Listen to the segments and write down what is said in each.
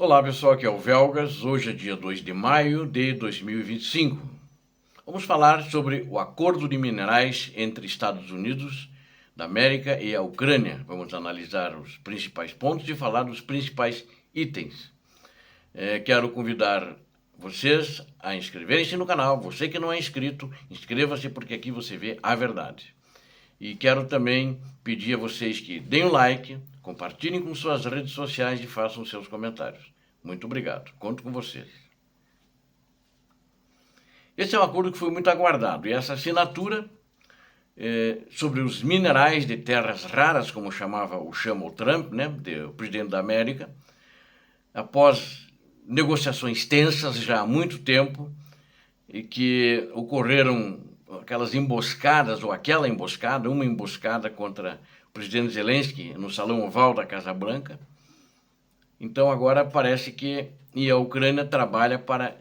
Olá pessoal, aqui é o Velgas. Hoje é dia 2 de maio de 2025. Vamos falar sobre o acordo de minerais entre Estados Unidos da América e a Ucrânia. Vamos analisar os principais pontos e falar dos principais itens. Quero convidar vocês a inscreverem-se no canal. Você que não é inscrito, inscreva-se porque aqui você vê a verdade. E quero também pedir a vocês que deem um like, compartilhem com suas redes sociais e façam seus comentários. Muito obrigado. Conto com vocês. Esse é um acordo que foi muito aguardado. E essa assinatura sobre os minerais de terras raras, como chama o Trump, né, o presidente da América, após negociações tensas já há muito tempo, e que ocorreram aquelas emboscadas, ou aquela emboscada, uma emboscada contra o presidente Zelensky no Salão Oval da Casa Branca. Então agora parece que a Ucrânia trabalha para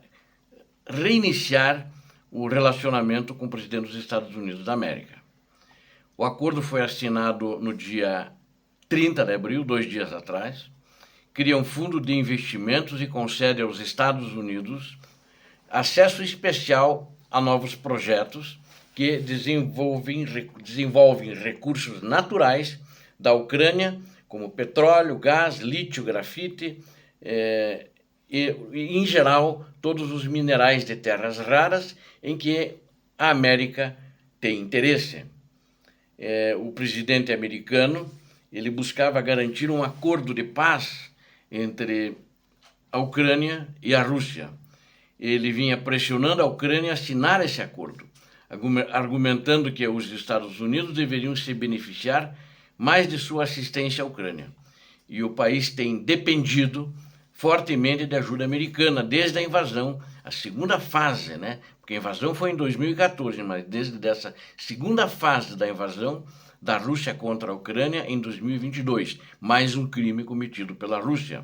reiniciar o relacionamento com o presidente dos Estados Unidos da América. O acordo foi assinado no dia 30 de abril, 2 dias atrás, cria um fundo de investimentos e concede aos Estados Unidos acesso especial a novos projetos que desenvolvem recursos naturais da Ucrânia, como petróleo, gás, lítio, grafite e, em geral, todos os minerais de terras raras em que a América tem interesse. O presidente americano ele buscava garantir um acordo de paz entre a Ucrânia e a Rússia. Ele vinha pressionando a Ucrânia a assinar esse acordo, argumentando que os Estados Unidos deveriam se beneficiar mais de sua assistência à Ucrânia. E o país tem dependido fortemente de ajuda americana desde a invasão, a segunda fase, né? Porque a invasão foi em 2014, mas desde essa segunda fase da invasão da Rússia contra a Ucrânia em 2022, mais um crime cometido pela Rússia.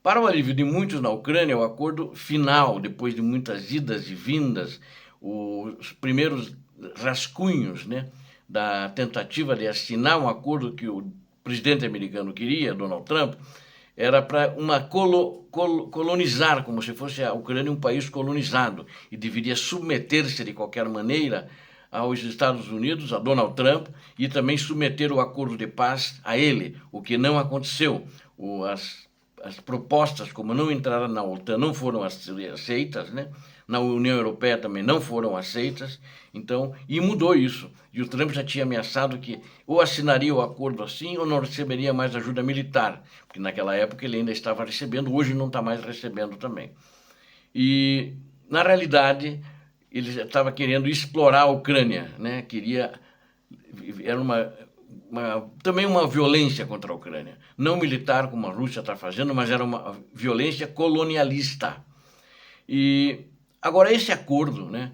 Para o alívio de muitos na Ucrânia, o acordo final, depois de muitas idas e vindas, os primeiros rascunhos, né, da tentativa de assinar um acordo que o presidente americano queria, Donald Trump, era para colonizar, como se fosse a Ucrânia um país colonizado, e deveria submeter-se de qualquer maneira aos Estados Unidos, a Donald Trump, e também submeter o acordo de paz a ele, o que não aconteceu. As propostas, como não entraram na OTAN, não foram aceitas, né? Na União Europeia também não foram aceitas, então, e mudou isso. E o Trump já tinha ameaçado que ou assinaria o acordo assim ou não receberia mais ajuda militar, porque naquela época ele ainda estava recebendo, hoje não está mais recebendo também. E, na realidade, ele estava querendo explorar a Ucrânia, né? Era também uma violência contra a Ucrânia. Não militar, como a Rússia está fazendo, mas era uma violência colonialista. E agora esse acordo, né,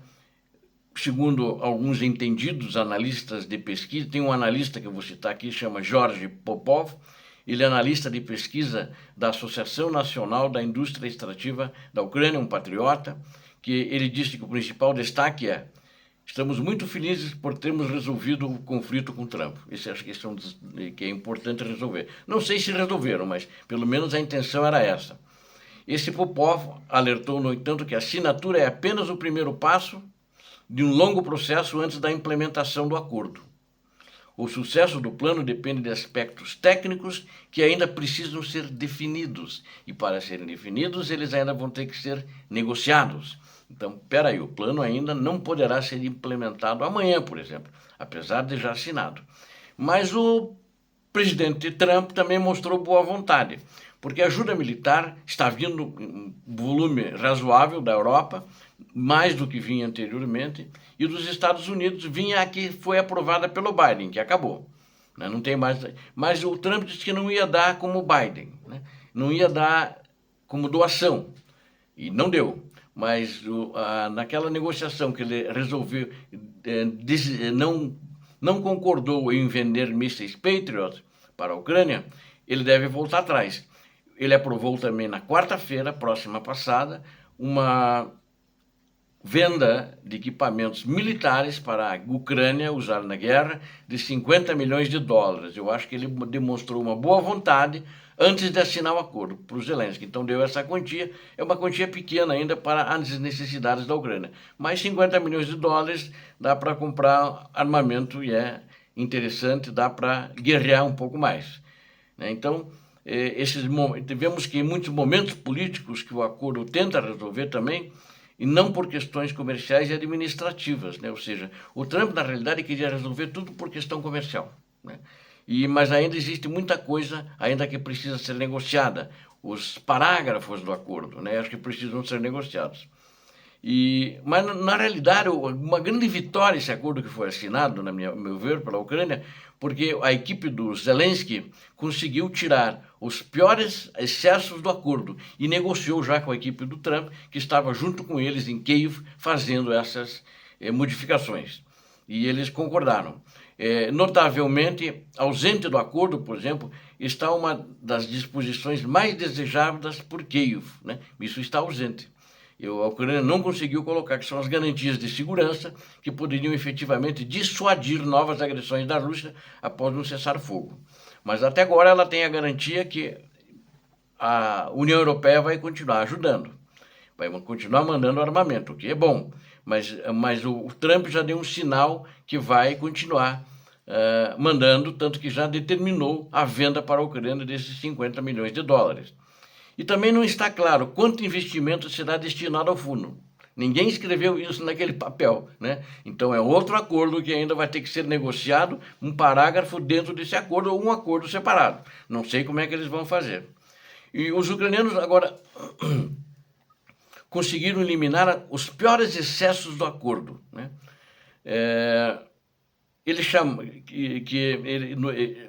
segundo alguns entendidos analistas de pesquisa, tem um analista que eu vou citar aqui, chama Jorge Popov, ele é analista de pesquisa da Associação Nacional da Indústria Extrativa da Ucrânia, um patriota, que ele disse que o principal destaque é: estamos muito felizes por termos resolvido o conflito com Trump. Essa é a questão que é importante resolver. Não sei se resolveram, mas pelo menos a intenção era essa. Esse Popov alertou, no entanto, que a assinatura é apenas o primeiro passo de um longo processo antes da implementação do acordo. O sucesso do plano depende de aspectos técnicos que ainda precisam ser definidos. E para serem definidos, eles ainda vão ter que ser negociados. Então, peraí, o plano ainda não poderá ser implementado amanhã, por exemplo, apesar de já assinado. Mas o presidente Trump também mostrou boa vontade, porque a ajuda militar está vindo em volume razoável da Europa, mais do que vinha anteriormente, e dos Estados Unidos vinha a que foi aprovada pelo Biden, que acabou. Né? Não tem mais. Mas o Trump disse que não ia dar como Biden, né? Não ia dar como doação, e não deu. Mas naquela negociação que ele resolveu, não concordou em vender mísseis Patriot para a Ucrânia, ele deve voltar atrás. Ele aprovou também na quarta-feira, próxima passada, uma venda de equipamentos militares para a Ucrânia usar na guerra de 50 milhões de dólares. Eu acho que ele demonstrou uma boa vontade, antes de assinar o acordo para o Zelensky. Então deu essa quantia, é uma quantia pequena ainda para as necessidades da Ucrânia. Mas 50 milhões de dólares dá para comprar armamento e é interessante, dá para guerrear um pouco mais. Né? Então, tivemos que em muitos momentos políticos que o acordo tenta resolver também, e não por questões comerciais e administrativas, né? Ou seja, o Trump, na realidade, queria resolver tudo por questão comercial, né? Mas ainda existe muita coisa ainda que precisa ser negociada. Os parágrafos do acordo, né? Acho que precisam ser negociados. Mas, na realidade, uma grande vitória esse acordo que foi assinado, no meu ver, pela Ucrânia, porque a equipe do Zelensky conseguiu tirar os piores excessos do acordo e negociou já com a equipe do Trump, que estava junto com eles em Kiev fazendo essas modificações. E eles concordaram. Notavelmente, ausente do acordo, por exemplo, está uma das disposições mais desejadas por Kiev, né? Isso está ausente. A Ucrânia não conseguiu colocar, que são as garantias de segurança que poderiam efetivamente dissuadir novas agressões da Rússia após um cessar-fogo. Mas até agora ela tem a garantia que a União Europeia vai continuar ajudando, vai continuar mandando armamento, o que é bom. Mas o Trump já deu um sinal que vai continuar mandando, tanto que já determinou a venda para a Ucrânia desses 50 milhões de dólares. E também não está claro quanto investimento será destinado ao fundo. Ninguém escreveu isso naquele papel, né? Então é outro acordo que ainda vai ter que ser negociado, um parágrafo dentro desse acordo ou um acordo separado. Não sei como é que eles vão fazer. E os ucranianos agora conseguiram eliminar os piores excessos do acordo, né? Ele chama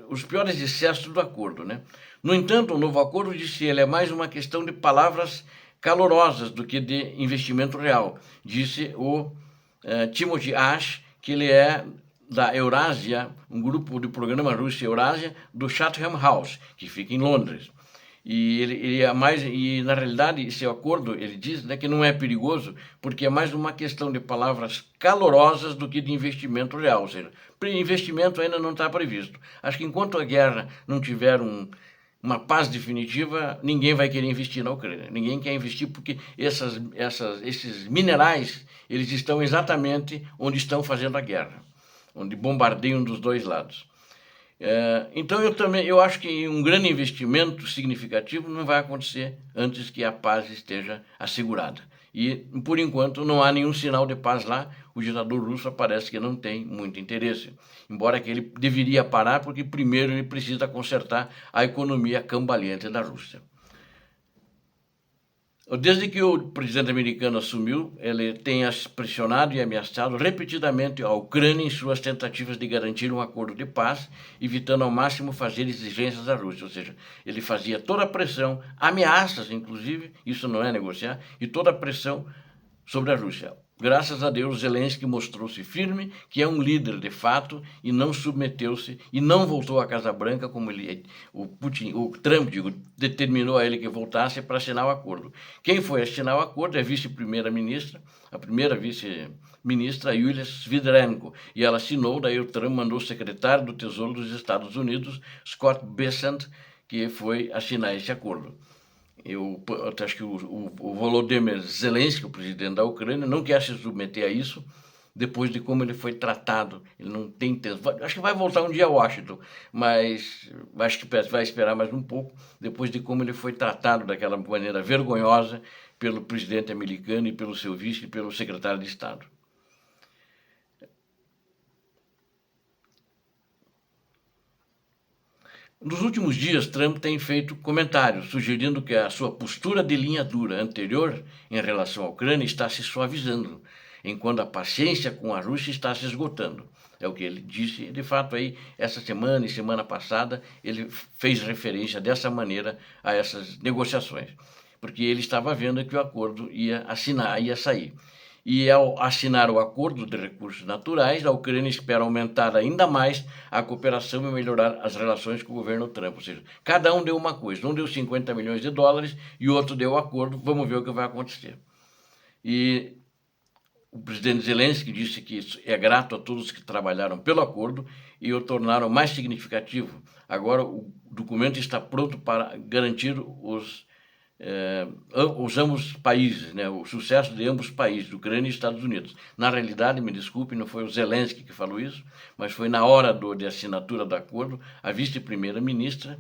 os piores excessos do acordo, né? No entanto, o novo acordo disse ele é mais uma questão de palavras calorosas do que de investimento real, disse o Timothy Ash, que ele é da Eurásia, um grupo do programa Rússia-Eurásia do Chatham House, que fica em Londres. Ele é mais, e na realidade esse acordo, ele diz, né, que não é perigoso, porque é mais uma questão de palavras calorosas do que de investimento real, ou seja, investimento ainda não está previsto. Acho que enquanto a guerra não tiver uma paz definitiva, ninguém vai querer investir na Ucrânia. Ninguém quer investir porque esses minerais, eles estão exatamente onde estão fazendo a guerra, onde bombardeiam dos dois lados. Então eu acho que um grande investimento significativo não vai acontecer antes que a paz esteja assegurada. E, por enquanto, não há nenhum sinal de paz lá. O ditador russo parece que não tem muito interesse. Embora que ele deveria parar, porque primeiro ele precisa consertar a economia cambaleante da Rússia. Desde que o presidente americano assumiu, ele tem pressionado e ameaçado repetidamente a Ucrânia em suas tentativas de garantir um acordo de paz, evitando ao máximo fazer exigências à Rússia. Ou seja, ele fazia toda a pressão, ameaças inclusive, isso não é negociar, e toda a pressão sobre a Rússia. Graças a Deus, Zelensky mostrou-se firme, que é um líder de fato, e não submeteu-se e não voltou à Casa Branca como o Trump, determinou a ele que voltasse para assinar o acordo. Quem foi assinar o acordo é a vice-primeira-ministra, a primeira vice-ministra, Yulia Svyridenko, e ela assinou, daí o Trump mandou o secretário do Tesouro dos Estados Unidos, Scott Bessent, que foi assinar esse acordo. Eu acho que o Volodymyr Zelensky, o presidente da Ucrânia, não quer se submeter a isso, depois de como ele foi tratado. Ele não tem... Acho que vai voltar um dia a Washington, mas acho que vai esperar mais um pouco, depois de como ele foi tratado daquela maneira vergonhosa pelo presidente americano e pelo seu vice e pelo secretário de Estado. Nos últimos dias, Trump tem feito comentários sugerindo que a sua postura de linha dura anterior em relação à Ucrânia está se suavizando, enquanto a paciência com a Rússia está se esgotando. É o que ele disse. De fato, aí, essa semana e semana passada, ele fez referência dessa maneira a essas negociações, porque ele estava vendo que o acordo ia sair. E ao assinar o acordo de recursos naturais, a Ucrânia espera aumentar ainda mais a cooperação e melhorar as relações com o governo Trump. Ou seja, cada um deu uma coisa. Um deu 50 milhões de dólares e o outro deu o acordo. Vamos ver o que vai acontecer. E o presidente Zelensky disse que é grato a todos que trabalharam pelo acordo e o tornaram mais significativo agora o documento está pronto para garantir os ambos países, né, o sucesso de ambos os países, Ucrânia e Estados Unidos. Na realidade, me desculpe, não foi o Zelensky que falou isso, mas foi na hora de assinatura do acordo, a vice-primeira-ministra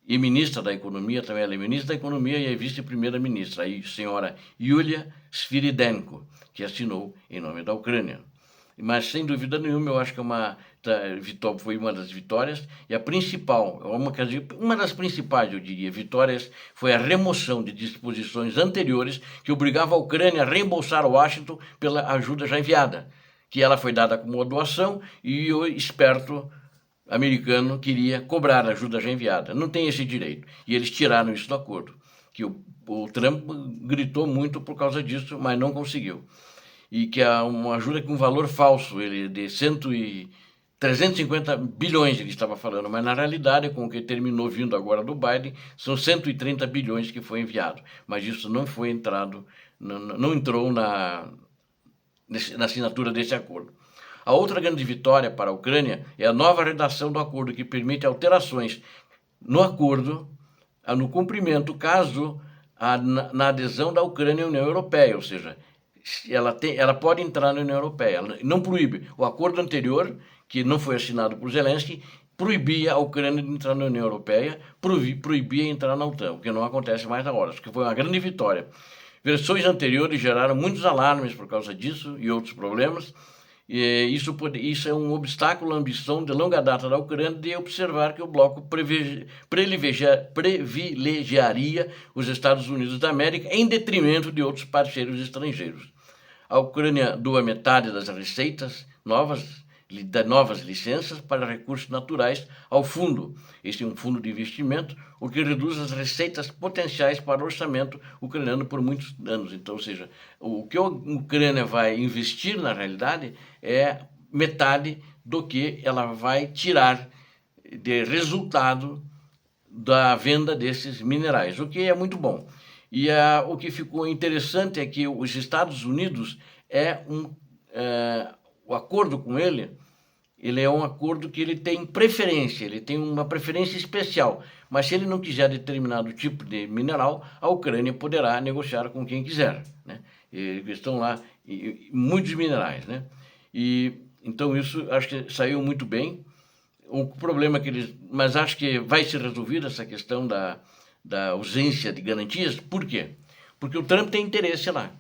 e ministra da Economia, também ela é ministra da Economia e é vice-primeira-ministra, a senhora Yulia Sviridenko, que assinou em nome da Ucrânia. Mas, sem dúvida nenhuma, eu acho que foi uma das vitórias, e a principal, uma das principais, eu diria, vitórias foi a remoção de disposições anteriores que obrigava a Ucrânia a reembolsar Washington pela ajuda já enviada, que ela foi dada como uma doação e o esperto americano queria cobrar a ajuda já enviada. Não tem esse direito. E eles tiraram isso do acordo, que o Trump gritou muito por causa disso, mas não conseguiu. E que é uma ajuda com um valor falso, ele de 350 bilhões ele estava falando, mas na realidade, com o que terminou vindo agora do Biden, são 130 bilhões que foi enviado. Mas isso não foi entrado, não entrou na assinatura desse acordo. A outra grande vitória para a Ucrânia é a nova redação do acordo, que permite alterações no acordo, no cumprimento, caso na adesão da Ucrânia à União Europeia, ou seja, ela pode entrar na União Europeia, ela não proíbe. O acordo anterior, que não foi assinado por Zelensky, proibia a Ucrânia de entrar na União Europeia, proibia entrar na OTAN, o que não acontece mais agora, o que foi uma grande vitória. Versões anteriores geraram muitos alarmes por causa disso e outros problemas. Isso é um obstáculo à ambição de longa data da Ucrânia de observar que o bloco privilegiaria os Estados Unidos da América em detrimento de outros parceiros estrangeiros. A Ucrânia doa metade das receitas novas licenças para recursos naturais ao fundo. Este é um fundo de investimento, o que reduz as receitas potenciais para o orçamento ucraniano por muitos anos. Então, ou seja, o que a Ucrânia vai investir, na realidade, é metade do que ela vai tirar de resultado da venda desses minerais, o que é muito bom. E o que ficou interessante é que os Estados Unidos o acordo com ele é um acordo que ele tem preferência, ele tem uma preferência especial, mas se ele não quiser determinado tipo de mineral, a Ucrânia poderá negociar com quem quiser, né? Estão lá muitos minerais, né? E então isso acho que saiu muito bem. O problema mas acho que vai ser resolvida essa questão da ausência de garantias. Por quê? Porque o Trump tem interesse lá.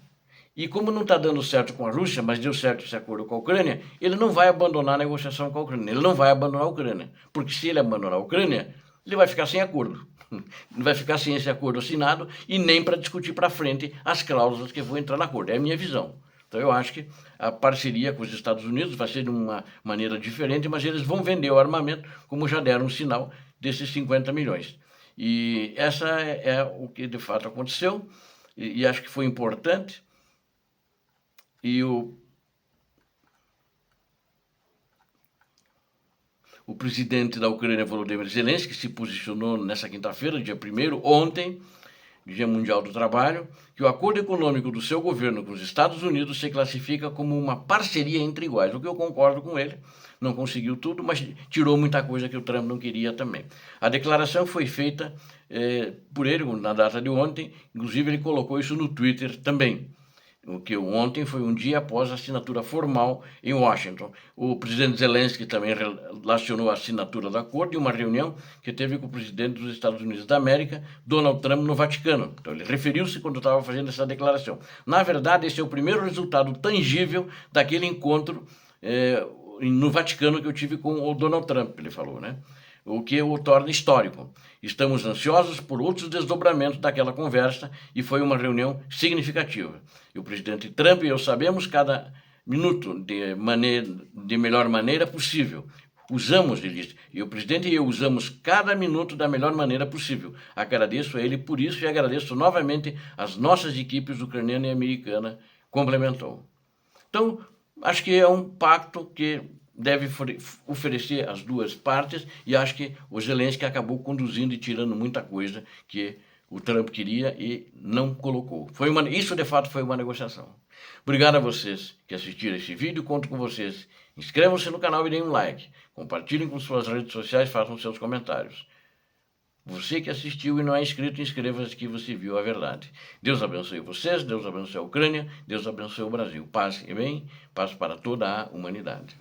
E como não está dando certo com a Rússia, mas deu certo esse acordo com a Ucrânia, ele não vai abandonar a negociação com a Ucrânia. Ele não vai abandonar a Ucrânia. Porque se ele abandonar a Ucrânia, ele vai ficar sem acordo. Não vai ficar sem esse acordo assinado e nem para discutir para frente as cláusulas que vão entrar no acordo. É a minha visão. Então eu acho que a parceria com os Estados Unidos vai ser de uma maneira diferente, mas eles vão vender o armamento, como já deram um sinal desses 50 milhões. E essa é o que de fato aconteceu, e acho que foi importante. E o presidente da Ucrânia, Volodymyr Zelensky, se posicionou nessa quinta-feira, dia 1º, ontem, Dia Mundial do Trabalho, que o acordo econômico do seu governo com os Estados Unidos se classifica como uma parceria entre iguais, o que eu concordo com ele. Não conseguiu tudo, mas tirou muita coisa que o Trump não queria também. A declaração foi feita por ele na data de ontem, inclusive ele colocou isso no Twitter também. O que ontem foi um dia após a assinatura formal em Washington. O presidente Zelensky também relacionou a assinatura do acordo em uma reunião que teve com o presidente dos Estados Unidos da América, Donald Trump, no Vaticano. Então ele referiu-se quando estava fazendo essa declaração. Na verdade, esse é o primeiro resultado tangível daquele encontro no Vaticano que eu tive com o Donald Trump, ele falou, né? O que o torna histórico. Estamos ansiosos por outros desdobramentos daquela conversa e foi uma reunião significativa. E o presidente Trump e eu sabemos cada minuto de melhor maneira possível. Ele disse, e o presidente e eu usamos cada minuto da melhor maneira possível. Agradeço a ele por isso e agradeço novamente às nossas equipes ucraniana e americana, complementou. Então, acho que é um pacto que deve oferecer às duas partes, e acho que o Zelensky acabou conduzindo e tirando muita coisa que o Trump queria e não colocou. Isso, de fato, foi uma negociação. Obrigado a vocês que assistiram esse vídeo, conto com vocês Inscrevam-se no canal e deem um like. Compartilhem com suas redes sociais, façam seus comentários. Você que assistiu e não é inscrito, inscreva-se que você viu a verdade. Deus abençoe vocês, Deus abençoe a Ucrânia, Deus abençoe o Brasil. Paz e bem, paz para toda a humanidade.